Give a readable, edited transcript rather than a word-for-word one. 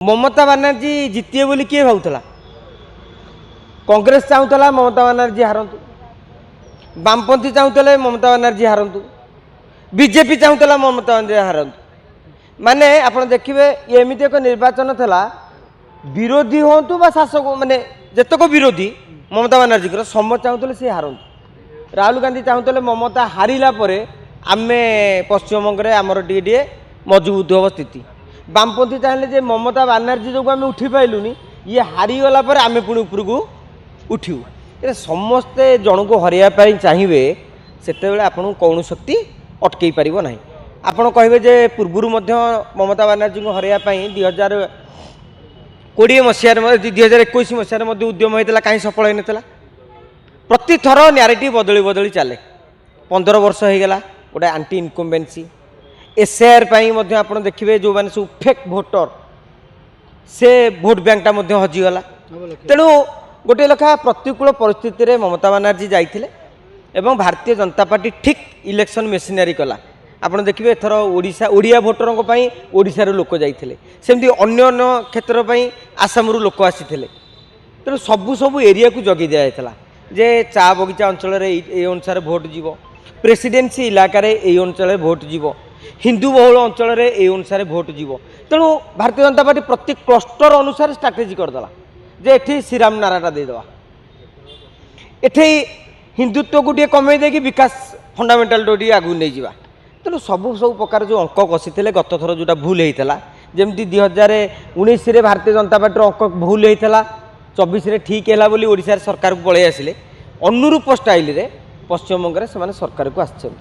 ममता बानर्जी जितिए बोली किए भावुला कांग्रेस चाहूला ममता बानर्जी हारतु वामपंथी चाहूले ममता बानर्जी हारतु बीजेपी चाहूला ममता बानर्जी हारतु माने आप देखिए एमती एक निर्वाचन था विरोधी हूँ बा शासक माने जितक विरोधी ममता बानर्जी समस्त चाहूले सी हारतु राहुल गांधी चाहूले ममता हारिला आम पश्चिमबंग में आमर टे मजबूत हम स्थिति वामपंथी चाहिए जे ममता बानर्जी जो आम उठी पाइलुनी ये हारीगला आम पुणी उपरकू उठू ये समस्ते जन को हरवाई चाहिए से आपन कौन शक्ति अटकई पार ना आपड़ कहे जे पूर्वर ममता बानर्जी को हरवाई 2020 मसीह 2021 मसीह उद्यम होता कहीं सफल होता प्रति थर न्यारेटिव बदली बदली चले 15 वर्ष हो गला गोटे आंटी इनकम्बेन्सी एसआर आप देखिए जो मैंने सब फेक भोटर से भोट बैंकटा हजिगला तेणु गोटे लेखा प्रतिकूल परिस्थिति रे ममता बानर्जी जाइए एवं भारतीय जनता पार्टी ठीक इलेक्शन मेसिनरी कला आपड़ देखिए एथर ओडिशा ओडिया भोटर ओडिशार लोक जाइए सेमती अन्य क्षेत्र आसाम लोक आसी तेणु सबू सबू एरिया को जगी दिया जे चा बगीचा अंचल अनुसार भोट जीव प्रेसिडेंसी इलाकार अंचल भोट जीव हिंदू बहुल अंचल अनुसार भोट जीव तेणु भारतीय जनता पार्टी प्रति क्लस्टर अनुसार स्ट्राटेजी करदेला जे एठी श्रीराम नाराटा देदेवा एठी हिंदुत्व को कमे दे विकास फंडामेंटाल टी आगू नहीं जावा तेणु सबू सब प्रकार जो अंक कषि गत थर जोटा भूल होता जमी 2019 भारतीय जनता पार्टी अंक भूल होता 24 ठीक है ओडिशा सरकार को पलि आसिले अनुरूप स्टाइल रे पश्चिमबंग में सरकार को आसछन।